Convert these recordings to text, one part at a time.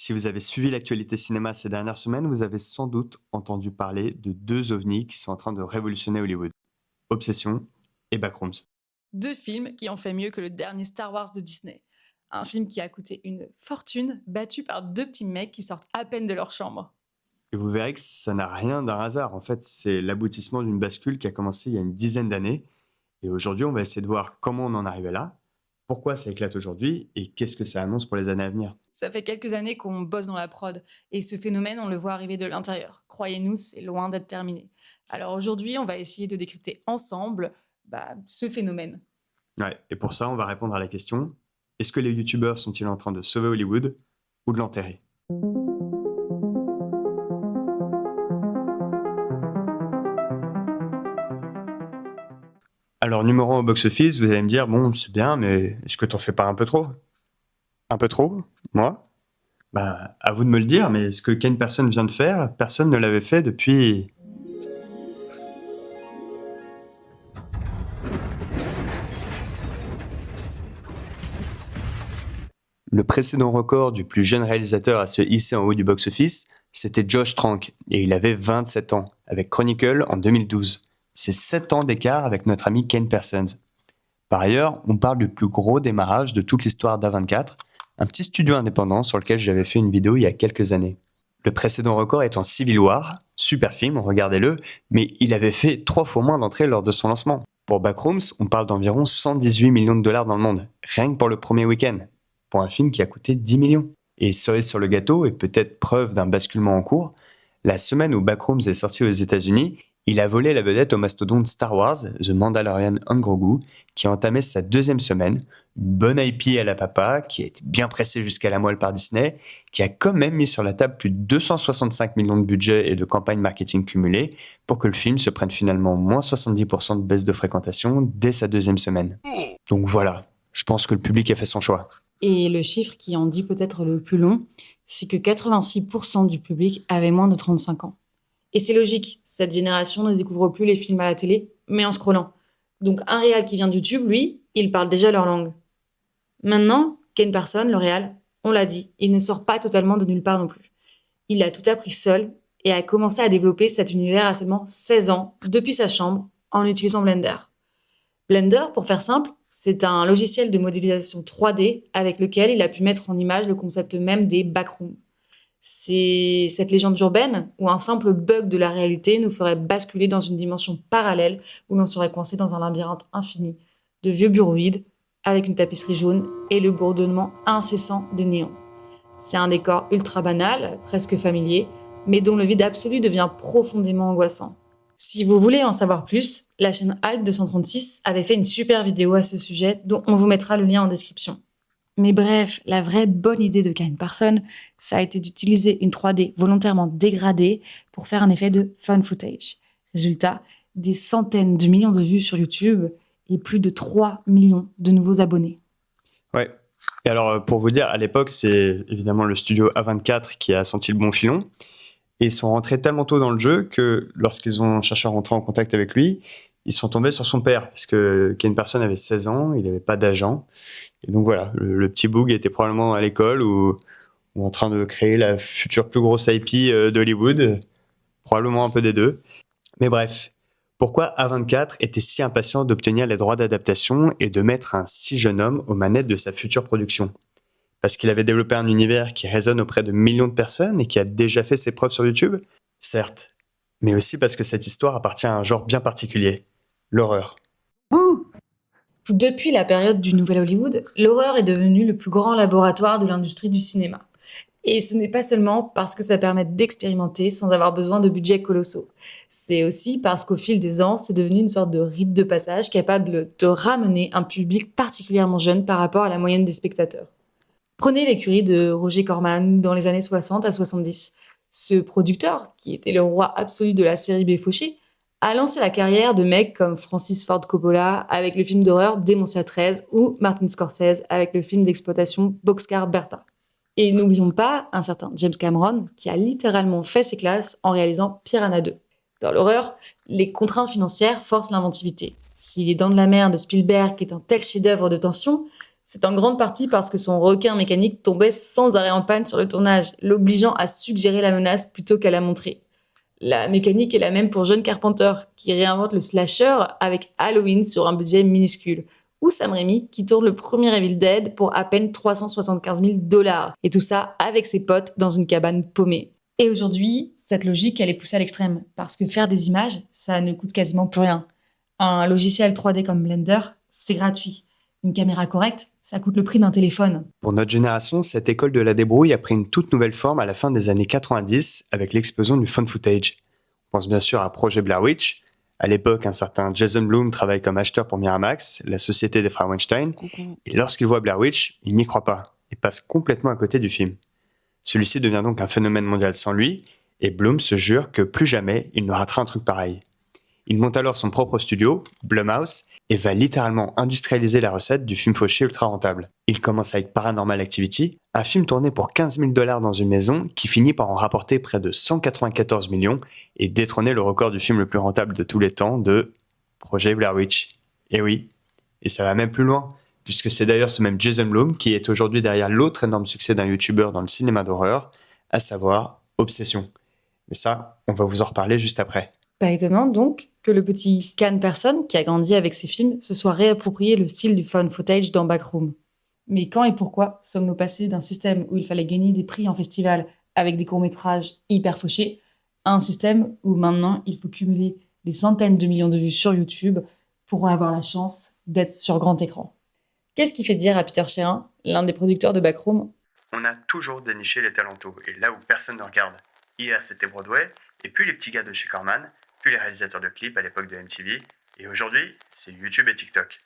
Si vous avez suivi l'actualité cinéma ces dernières semaines, vous avez sans doute entendu parler de deux ovnis qui sont en train de révolutionner Hollywood. Obsession et Backrooms. Deux films qui ont fait mieux que le dernier Star Wars de Disney. Un film qui a coûté une fortune, battu par deux petits mecs qui sortent à peine de leur chambre. Et vous verrez que ça n'a rien d'un hasard. En fait, c'est l'aboutissement d'une bascule qui a commencé il y a une dizaine d'années. Et aujourd'hui, on va essayer de voir comment on en est arrivé là, pourquoi ça éclate aujourd'hui et qu'est-ce que ça annonce pour les années à venir. Ça fait quelques années qu'on bosse dans la prod, et ce phénomène, on le voit arriver de l'intérieur. Croyez-nous, c'est loin d'être terminé. Alors aujourd'hui, on va essayer de décrypter ensemble ce phénomène. Ouais, et pour ça, on va répondre à la question, est-ce que les youtubeurs sont-ils en train de sauver Hollywood ou de l'enterrer? Alors, numéro 1 au box-office, vous allez me dire, bon, c'est bien, mais est-ce que t'en fais pas un peu trop? Un peu trop? Moi? Bah, à vous de me le dire, mais ce que Ken Person vient de faire, personne ne l'avait fait depuis... Le précédent record du plus jeune réalisateur à se hisser en haut du box-office, c'était Josh Trank, et il avait 27 ans, avec Chronicle en 2012. C'est 7 ans d'écart avec notre ami Ken Parsons. Par ailleurs, on parle du plus gros démarrage de toute l'histoire d'A24, un petit studio indépendant sur lequel j'avais fait une vidéo il y a quelques années. Le précédent record étant Civil War, super film, regardez-le, mais il avait fait 3 fois moins d'entrées lors de son lancement. Pour Backrooms, on parle d'environ 118 millions de dollars dans le monde, rien que pour le premier week-end, pour un film qui a coûté 10 millions. Et cerise sur le gâteau, et peut-être preuve d'un basculement en cours, la semaine où Backrooms est sorti aux États-Unis, il a volé la vedette au mastodonte Star Wars, The Mandalorian and Grogu, qui a entamé sa deuxième semaine. Une bonne IP à la papa, qui a été bien pressée jusqu'à la moelle par Disney, qui a quand même mis sur la table plus de 265 millions de budget et de campagne marketing cumulées pour que le film se prenne finalement moins 70% de baisse de fréquentation dès sa deuxième semaine. Donc voilà, je pense que le public a fait son choix. Et le chiffre qui en dit peut-être le plus long, c'est que 86% du public avait moins de 35 ans. Et c'est logique, cette génération ne découvre plus les films à la télé, mais en scrollant. Donc un réal qui vient de YouTube, lui, il parle déjà leur langue. Maintenant, Ken Person, le réal, on l'a dit, il ne sort pas totalement de nulle part non plus. Il a tout appris seul et a commencé à développer cet univers à seulement 16 ans, depuis sa chambre, en utilisant Blender. Blender, pour faire simple, c'est un logiciel de modélisation 3D avec lequel il a pu mettre en image le concept même des backrooms. C'est cette légende urbaine où un simple bug de la réalité nous ferait basculer dans une dimension parallèle où l'on serait coincé dans un labyrinthe infini de vieux bureaux vides avec une tapisserie jaune et le bourdonnement incessant des néons. C'est un décor ultra banal, presque familier, mais dont le vide absolu devient profondément angoissant. Si vous voulez en savoir plus, la chaîne Alt 236 avait fait une super vidéo à ce sujet dont on vous mettra le lien en description. Mais bref, la vraie bonne idée de Ken Person, ça a été d'utiliser une 3D volontairement dégradée pour faire un effet de fan footage. Résultat, des centaines de millions de vues sur YouTube et plus de 3 millions de nouveaux abonnés. Ouais. Et alors, pour vous dire, à l'époque, c'est évidemment le studio A24 qui a senti le bon filon. Et ils sont rentrés tellement tôt dans le jeu que lorsqu'ils ont cherché à rentrer en contact avec lui, ils sont tombés sur son père, puisque Ken Person avait 16 ans, il n'avait pas d'agent. Et donc voilà, le petit Boog était probablement à l'école ou en train de créer la future plus grosse IP d'Hollywood, probablement un peu des deux. Mais bref, pourquoi A24 était si impatient d'obtenir les droits d'adaptation et de mettre un si jeune homme aux manettes de sa future production? Parce qu'il avait développé un univers qui résonne auprès de millions de personnes et qui a déjà fait ses preuves sur YouTube? Certes, mais aussi parce que cette histoire appartient à un genre bien particulier, l'horreur. Depuis la période du Nouvel Hollywood, l'horreur est devenue le plus grand laboratoire de l'industrie du cinéma. Et ce n'est pas seulement parce que ça permet d'expérimenter sans avoir besoin de budgets colossaux. C'est aussi parce qu'au fil des ans, c'est devenu une sorte de rite de passage capable de ramener un public particulièrement jeune par rapport à la moyenne des spectateurs. Prenez l'écurie de Roger Corman dans les années 60 à 70. Ce producteur, qui était le roi absolu de la série B fauchée, a lancé la carrière de mecs comme Francis Ford Coppola avec le film d'horreur Dementia 13 ou Martin Scorsese avec le film d'exploitation Boxcar Bertha. Et n'oublions pas un certain James Cameron qui a littéralement fait ses classes en réalisant Piranha 2. Dans l'horreur, les contraintes financières forcent l'inventivité. Si Les Dents de la Mer de Spielberg est un tel chef-d'œuvre de tension, C'est en grande partie parce que son requin mécanique tombait sans arrêt en panne sur le tournage, l'obligeant à suggérer la menace plutôt qu'à la montrer. La mécanique est la même pour John Carpenter, qui réinvente le slasher avec Halloween sur un budget minuscule, ou Sam Raimi, qui tourne le premier Evil Dead pour à peine 375 000 $. Et tout ça avec ses potes dans une cabane paumée. Et aujourd'hui, cette logique, elle est poussée à l'extrême, parce que faire des images, ça ne coûte quasiment plus rien. Un logiciel 3D comme Blender, c'est gratuit. Une caméra correcte, ça coûte le prix d'un téléphone. Pour notre génération, cette école de la débrouille a pris une toute nouvelle forme à la fin des années 90 avec l'explosion du found footage. On pense bien sûr à Projet Blair Witch. À l'époque, un certain Jason Blum travaille comme acheteur pour Miramax, la société des frères Weinstein, et lorsqu'il voit Blair Witch, il n'y croit pas et passe complètement à côté du film. Celui-ci devient donc un phénomène mondial sans lui, et Blum se jure que plus jamais il ne ratera un truc pareil. Il monte alors son propre studio, Blumhouse, et va littéralement industrialiser la recette du film fauché ultra rentable. Il commence avec Paranormal Activity, un film tourné pour 15 000 $ dans une maison qui finit par en rapporter près de 194 millions et détrôner le record du film le plus rentable de tous les temps de Projet Blair Witch. Et oui, et ça va même plus loin, puisque c'est d'ailleurs ce même Jason Blum qui est aujourd'hui derrière l'autre énorme succès d'un youtubeur dans le cinéma d'horreur, à savoir Obsession. Mais ça, on va vous en reparler juste après. Pas étonnant donc que le petit Can Person, qui a grandi avec ces films, se soit réapproprié le style du found footage dans Backroom. Mais quand et pourquoi sommes-nous passés d'un système où il fallait gagner des prix en festival avec des courts-métrages hyper fauchés à un système où maintenant il faut cumuler des centaines de millions de vues sur YouTube pour avoir la chance d'être sur grand écran? Qu'est-ce qui fait dire à Peter Chérin, l'un des producteurs de Backroom: on a toujours déniché les talentos, et là où personne ne regarde. Hier c'était Broadway, et puis les petits gars de chez Corman, puis les réalisateurs de clips à l'époque de MTV, et aujourd'hui, c'est YouTube et TikTok.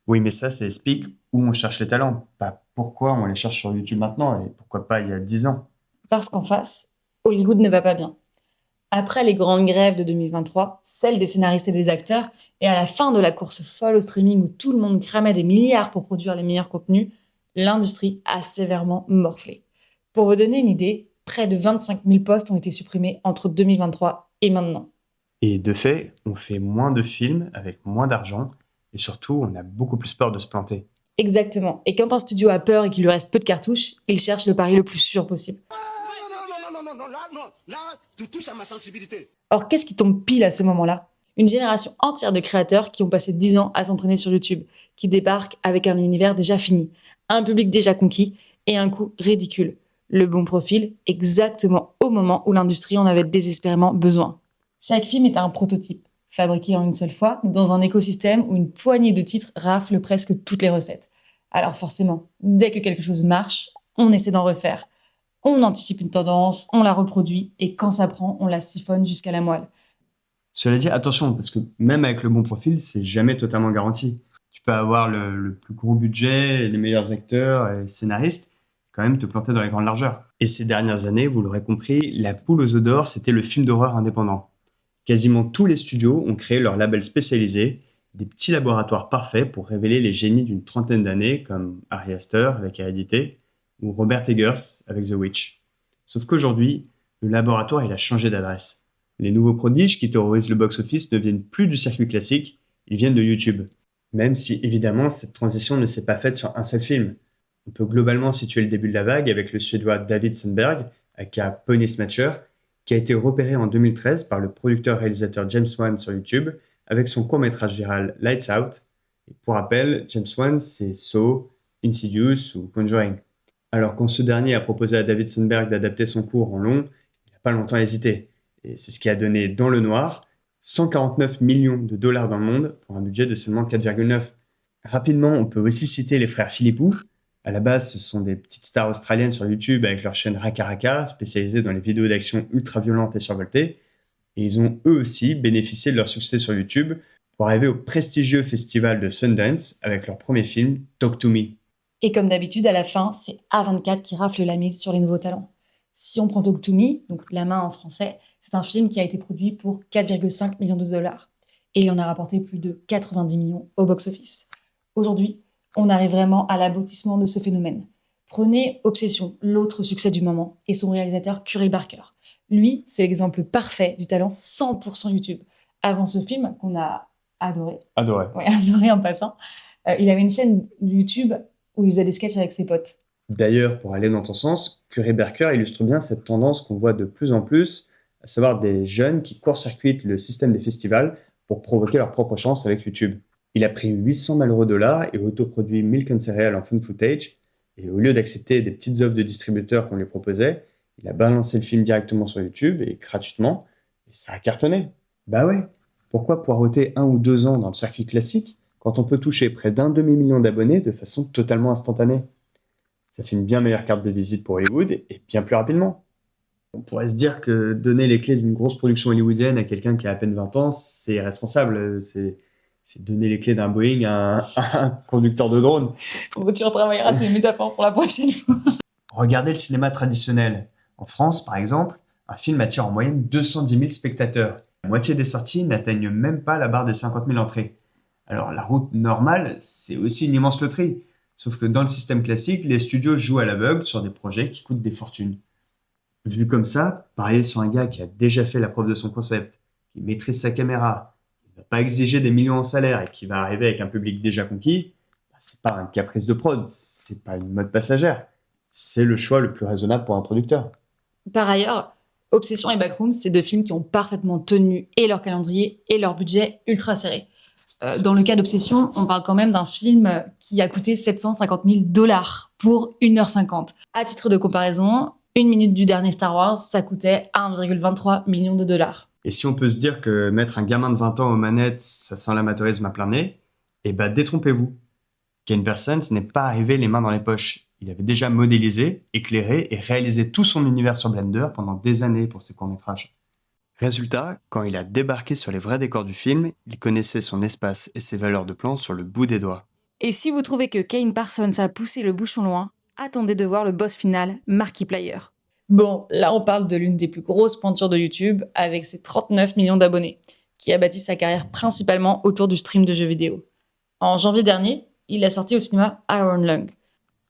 Oui, mais ça, c'est explique où on cherche les talents, pas pourquoi on les cherche sur YouTube maintenant, et pourquoi pas il y a 10 ans. Parce qu'en face, Hollywood ne va pas bien. Après les grandes grèves de 2023, celle des scénaristes et des acteurs, et à la fin de la course folle au streaming où tout le monde cramait des milliards pour produire les meilleurs contenus, l'industrie a sévèrement morflé. Pour vous donner une idée, près de 25 000 postes ont été supprimés entre 2023 et maintenant. Et de fait, on fait moins de films avec moins d'argent, et surtout, on a beaucoup plus peur de se planter. Exactement. Et quand un studio a peur et qu'il lui reste peu de cartouches, il cherche le pari le plus sûr possible. Là, tu touches à ma sensibilité. Or, qu'est-ce qui tombe pile à ce moment-là? Une génération entière de créateurs qui ont passé 10 ans à s'entraîner sur YouTube, qui débarquent avec un univers déjà fini, un public déjà conquis et un coût ridicule. Le bon profil, exactement au moment où l'industrie en avait désespérément besoin. Chaque film est un prototype, fabriqué en une seule fois, dans un écosystème où une poignée de titres rafle presque toutes les recettes. Alors forcément, dès que quelque chose marche, on essaie d'en refaire. On anticipe une tendance, on la reproduit, et quand ça prend, on la siphonne jusqu'à la moelle. Cela dit, attention, parce que même avec le bon profil, c'est jamais totalement garanti. Tu peux avoir le plus gros budget, les meilleurs acteurs et scénaristes, quand même te planter dans les grandes largeurs. Et ces dernières années, vous l'aurez compris, la poule aux œufs d'or, c'était le film d'horreur indépendant. Quasiment tous les studios ont créé leur label spécialisé, des petits laboratoires parfaits pour révéler les génies d'une trentaine d'années, comme Ari Aster avec Hérédité, ou Robert Eggers avec The Witch. Sauf qu'aujourd'hui, le laboratoire il a changé d'adresse. Les nouveaux prodiges qui terrorisent le box-office ne viennent plus du circuit classique, ils viennent de YouTube. Même si, évidemment, cette transition ne s'est pas faite sur un seul film. On peut globalement situer le début de la vague avec le Suédois David Sandberg, aka Pony Snatcher, qui a été repéré en 2013 par le producteur-réalisateur James Wan sur YouTube avec son court-métrage viral Lights Out. Et pour rappel, James Wan, c'est Saw, Insidious ou Conjuring. Alors quand ce dernier a proposé à David Sandberg d'adapter son court en long, il n'a pas longtemps hésité. Et c'est ce qui a donné Dans le Noir 149 millions de dollars dans le monde pour un budget de seulement 4,9. Rapidement, on peut aussi citer les frères Philippou. À la base, ce sont des petites stars australiennes sur YouTube avec leur chaîne Raka Raka, spécialisée dans les vidéos d'action ultra violentes et survoltées. Et ils ont eux aussi bénéficié de leur succès sur YouTube pour arriver au prestigieux festival de Sundance avec leur premier film, Talk to Me. Et comme d'habitude, à la fin, c'est A24 qui rafle la mise sur les nouveaux talents. Si on prend Talk to Me, donc La main en français, c'est un film qui a été produit pour 4,5 millions de dollars. Et il en a rapporté plus de 90 millions au box-office. Aujourd'hui, on arrive vraiment à l'aboutissement de ce phénomène. Prenez Obsession, l'autre succès du moment, et son réalisateur Curry Barker. Lui, c'est l'exemple parfait du talent 100% YouTube. Avant ce film, qu'on a adoré Adoré. en passant, il avait une chaîne YouTube où il faisait des sketchs avec ses potes. D'ailleurs, pour aller dans ton sens, Curry Barker illustre bien cette tendance qu'on voit de plus en plus, à savoir des jeunes qui court-circuitent le système des festivals pour provoquer leur propre chance avec YouTube. Il a pris 800 000 $ et autoproduit 1000 tonnes céréales en fun footage, et au lieu d'accepter des petites offres de distributeurs qu'on lui proposait, il a balancé le film directement sur YouTube et gratuitement, et ça a cartonné. Bah ouais, pourquoi poireauter 1 ou 2 ans dans le circuit classique quand on peut toucher près d'1 demi-million d'abonnés de façon totalement instantanée? Ça fait une bien meilleure carte de visite pour Hollywood et bien plus rapidement. On pourrait se dire que donner les clés d'une grosse production hollywoodienne à quelqu'un qui a à peine 20 ans, c'est irresponsable. C'est donner les clés d'un Boeing à un conducteur de drone. Tu retravailleras tes métaphores pour la prochaine fois. Regardez le cinéma traditionnel. En France, par exemple, un film attire en moyenne 210 000 spectateurs. La moitié des sorties n'atteignent même pas la barre des 50 000 entrées. Alors la route normale, c'est aussi une immense loterie. Sauf que dans le système classique, les studios jouent à l'aveugle sur des projets qui coûtent des fortunes. Vu comme ça, parier sur un gars qui a déjà fait la preuve de son concept, qui maîtrise sa caméra, qui ne va pas exiger des millions en salaire et qui va arriver avec un public déjà conquis, c'est pas un caprice de prod, c'est pas une mode passagère. C'est le choix le plus raisonnable pour un producteur. Par ailleurs, Obsession et Backrooms, c'est 2 films qui ont parfaitement tenu et leur calendrier et leur budget ultra serré. Dans le cas d'Obsession, on parle quand même d'un film qui a coûté 750 000 $ pour 1h50. À titre de comparaison, 1 minute du dernier Star Wars, ça coûtait 1,23 million $. Et si on peut se dire que mettre un gamin de 20 ans aux manettes, ça sent l'amateurisme à plein nez, eh ben détrompez-vous. Kane Parsons n'est pas arrivé les mains dans les poches. Il avait déjà modélisé, éclairé et réalisé tout son univers sur Blender pendant des années pour ses courts-métrages. Résultat, quand il a débarqué sur les vrais décors du film, il connaissait son espace et ses valeurs de plan sur le bout des doigts. Et si vous trouvez que Kane Parsons a poussé le bouchon loin, attendez de voir le boss final, Markiplier. Bon, là on parle de l'une des plus grosses pointures de YouTube, avec ses 39 millions d'abonnés, qui a bâti sa carrière principalement autour du stream de jeux vidéo. En janvier dernier, il a sorti au cinéma Iron Lung.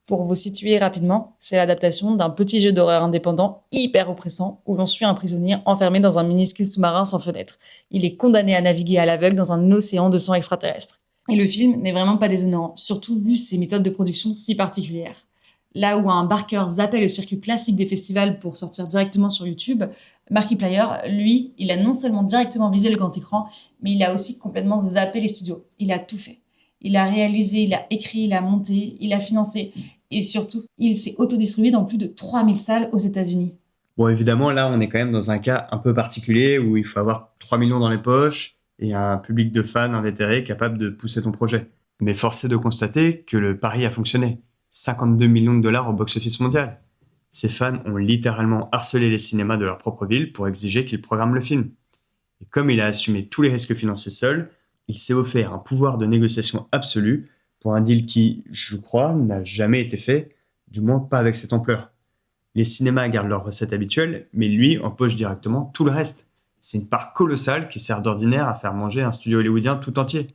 Pour vous situer rapidement, c'est l'adaptation d'un petit jeu d'horreur indépendant hyper oppressant où l'on suit un prisonnier enfermé dans un minuscule sous-marin sans fenêtre. Il est condamné à naviguer à l'aveugle dans un océan de sang extraterrestre. Et le film n'est vraiment pas déshonorant, surtout vu ses méthodes de production si particulières. Là où un Barker zappait le circuit classique des festivals pour sortir directement sur YouTube, Markiplier, lui, il a non seulement directement visé le grand écran, mais il a aussi complètement zappé les studios. Il a tout fait. Il a réalisé, il a écrit, il a monté, il a financé. Et surtout, il s'est autodistribué dans plus de 3000 salles aux États-Unis. Bon, évidemment, là, on est quand même dans un cas un peu particulier où il faut avoir 3 millions dans les poches et un public de fans invétérés capable de pousser ton projet. Mais force est de constater que le pari a fonctionné. 52 millions de $ au box-office mondial. Ces fans ont littéralement harcelé les cinémas de leur propre ville pour exiger qu'ils programment le film. Et comme il a assumé tous les risques financiers seul, il s'est offert un pouvoir de négociation absolu pour un deal qui, je crois, n'a jamais été fait, du moins pas avec cette ampleur. Les cinémas gardent leurs recettes habituelles, mais lui empoche directement tout le reste. C'est une part colossale qui sert d'ordinaire à faire manger un studio hollywoodien tout entier.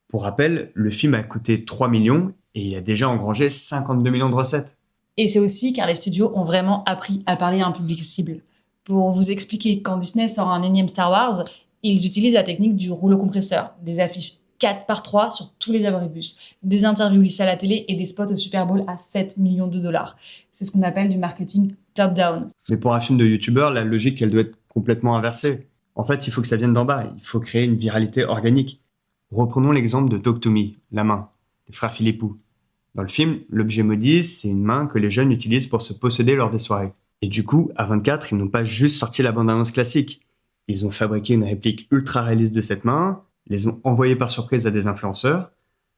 Pour rappel, le film a coûté 3 millions et il a déjà engrangé 52 millions de recettes. Et c'est aussi car les studios ont vraiment appris à parler à un public cible. Pour vous expliquer, quand Disney sort un énième Star Wars, ils utilisent la technique du rouleau compresseur, des affiches 4x3 sur tous les abribus, des interviews lissées à la télé et des spots au Super Bowl à 7 millions de $. C'est ce qu'on appelle du marketing top-down. Mais pour un film de youtubeur, la logique, elle doit être complètement inversée. En fait, il faut que ça vienne d'en bas. Il faut créer une viralité organique. Reprenons l'exemple de Talk to Me, la main, des frères Philippou. Dans le film, l'objet maudit, c'est une main que les jeunes utilisent pour se posséder lors des soirées. Et du coup, à 24, ils n'ont pas juste sorti la bande-annonce classique. Ils ont fabriqué une réplique ultra réaliste de cette main, les ont envoyés par surprise à des influenceurs,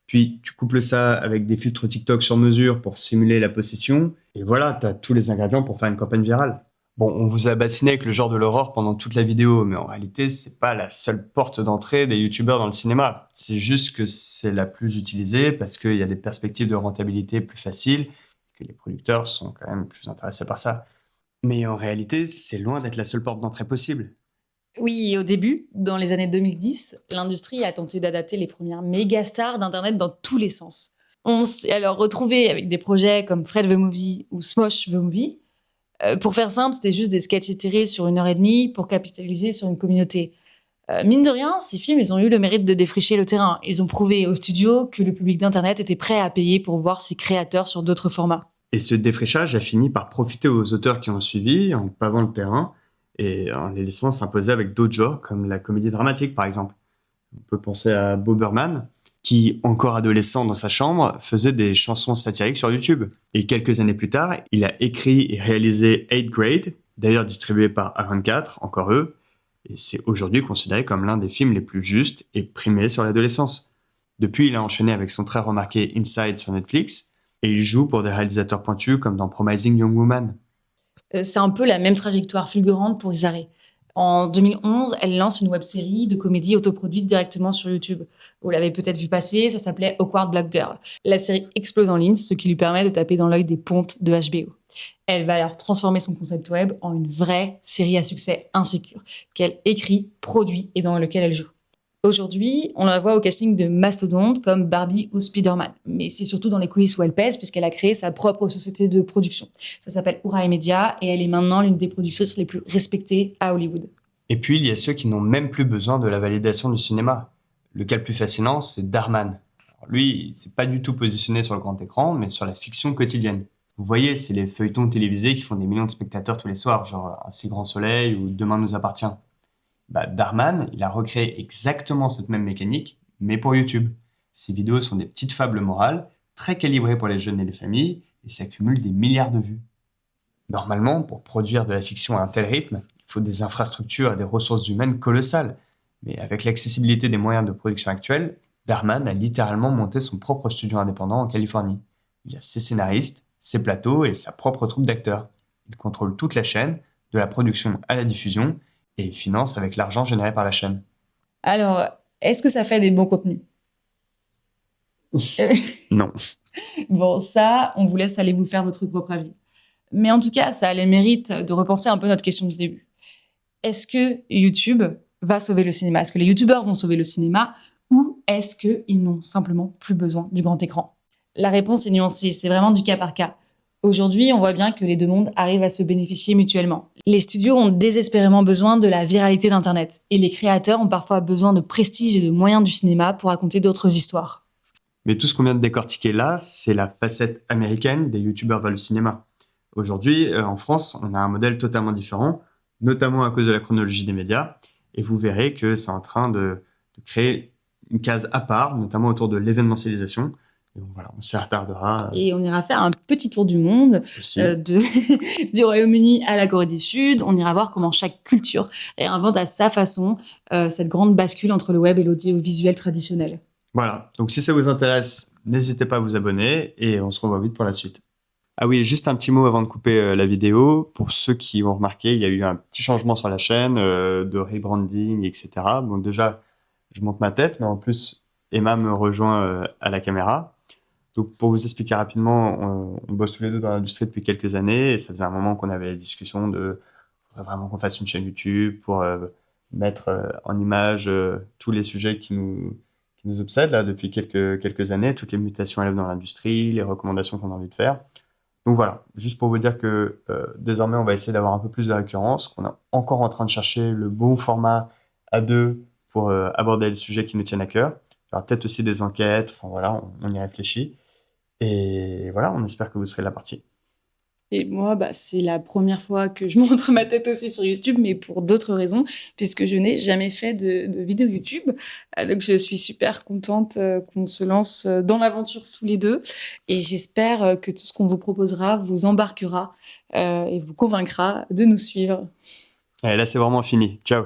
puis tu couples ça avec des filtres TikTok sur mesure pour simuler la possession, et voilà, t'as tous les ingrédients pour faire une campagne virale. Bon, on vous a bassiné avec le genre de l'horreur pendant toute la vidéo, mais en réalité, c'est pas la seule porte d'entrée des youtubeurs dans le cinéma. C'est juste que c'est la plus utilisée parce qu'il y a des perspectives de rentabilité plus faciles, que les producteurs sont quand même plus intéressés par ça. Mais en réalité, c'est loin d'être la seule porte d'entrée possible. Oui, au début, dans les années 2010, l'industrie a tenté d'adapter les premières méga stars d'Internet dans tous les sens. On s'est alors retrouvé avec des projets comme Fred the Movie ou Smosh the Movie. Pour faire simple, c'était juste des sketchs étirés sur 1h30 pour capitaliser sur une communauté. Mine de rien, ces films, ils ont eu le mérite de défricher le terrain. Ils ont prouvé aux studios que le public d'Internet était prêt à payer pour voir ses créateurs sur d'autres formats. Et ce défrichage a fini par profiter aux auteurs qui ont suivi en pavant le terrain et en les laissant s'imposer avec d'autres genres comme la comédie dramatique par exemple. On peut penser à Bo Burnham qui, encore adolescent dans sa chambre, faisait des chansons satiriques sur YouTube. Et quelques années plus tard, il a écrit et réalisé 8th Grade, d'ailleurs distribué par A24, encore eux, et c'est aujourd'hui considéré comme l'un des films les plus justes et primés sur l'adolescence. Depuis, il a enchaîné avec son très remarqué Inside sur Netflix, et il joue pour des réalisateurs pointus comme dans Promising Young Woman. C'est un peu la même trajectoire fulgurante pour Isaré. En 2011, elle lance une web-série de comédie autoproduite directement sur YouTube. Vous l'avez peut-être vu passer, ça s'appelait Awkward Black Girl. La série explose en ligne, ce qui lui permet de taper dans l'œil des pontes de HBO. Elle va alors transformer son concept web en une vraie série à succès insécure, qu'elle écrit, produit et dans laquelle elle joue. Aujourd'hui, on la voit au casting de mastodontes comme Barbie ou Spider-Man. Mais c'est surtout dans les coulisses où elle pèse, puisqu'elle a créé sa propre société de production. Ça s'appelle Uraï Media et elle est maintenant l'une des productrices les plus respectées à Hollywood. Et puis, il y a ceux qui n'ont même plus besoin de la validation du cinéma. Le cas le plus fascinant, c'est Darman. Alors lui, il s'est pas du tout positionné sur le grand écran, mais sur la fiction quotidienne. Vous voyez, c'est les feuilletons télévisés qui font des millions de spectateurs tous les soirs, genre Un si grand soleil ou Demain nous appartient. Darman, il a recréé exactement cette même mécanique, mais pour YouTube. Ces vidéos sont des petites fables morales, très calibrées pour les jeunes et les familles, et s'accumulent des milliards de vues. Normalement, pour produire de la fiction à un tel rythme, il faut des infrastructures et des ressources humaines colossales. Mais avec l'accessibilité des moyens de production actuels, Darman a littéralement monté son propre studio indépendant en Californie. Il a ses scénaristes, ses plateaux et sa propre troupe d'acteurs. Il contrôle toute la chaîne, de la production à la diffusion, et il finance avec l'argent généré par la chaîne. Alors, est-ce que ça fait des bons contenus? Non. Bon, ça, on vous laisse aller vous faire votre propre avis. Mais en tout cas, ça a le mérite de repenser un peu notre question du début. Est-ce que YouTube va sauver le cinéma? Est-ce que les youtubeurs vont sauver le cinéma? Ou est-ce qu'ils n'ont simplement plus besoin du grand écran? La réponse est nuancée, c'est vraiment du cas par cas. Aujourd'hui, on voit bien que les deux mondes arrivent à se bénéficier mutuellement. Les studios ont désespérément besoin de la viralité d'Internet, et les créateurs ont parfois besoin de prestige et de moyens du cinéma pour raconter d'autres histoires. Mais tout ce qu'on vient de décortiquer là, c'est la facette américaine des youtubeurs vers le cinéma. Aujourd'hui, en France, on a un modèle totalement différent, notamment à cause de la chronologie des médias, et vous verrez que c'est en train de créer une case à part, notamment autour de l'événementialisation. Et voilà, on s'y attardera. Et on ira faire un petit tour du monde, du Royaume-Uni à la Corée du Sud. On ira voir comment chaque culture réinvente à sa façon cette grande bascule entre le web et l'audiovisuel traditionnel. Voilà, donc si ça vous intéresse, n'hésitez pas à vous abonner et on se revoit vite pour la suite. Ah oui, juste un petit mot avant de couper la vidéo. Pour ceux qui ont remarqué, il y a eu un petit changement sur la chaîne, de rebranding, etc. Bon, déjà, je monte ma tête, mais en plus, Emma me rejoint à la caméra. Donc, pour vous expliquer rapidement, on bosse tous les deux dans l'industrie depuis quelques années et ça faisait un moment qu'on avait la discussion de faudrait vraiment qu'on fasse une chaîne YouTube pour mettre en image tous les sujets qui nous obsèdent là depuis quelques années, toutes les mutations à l'œuvre dans l'industrie, les recommandations qu'on a envie de faire. Donc voilà, juste pour vous dire que désormais, on va essayer d'avoir un peu plus de récurrence, qu'on est encore en train de chercher le bon format à deux pour aborder les sujets qui nous tiennent à cœur. Il y aura peut-être aussi des enquêtes, enfin voilà, on y réfléchit. Et voilà, on espère que vous serez de la partie. Et moi, c'est la première fois que je montre ma tête aussi sur YouTube, mais pour d'autres raisons, puisque je n'ai jamais fait de vidéo YouTube. Donc, je suis super contente qu'on se lance dans l'aventure tous les deux. Et j'espère que tout ce qu'on vous proposera vous embarquera et vous convaincra de nous suivre. Et là, c'est vraiment fini. Ciao!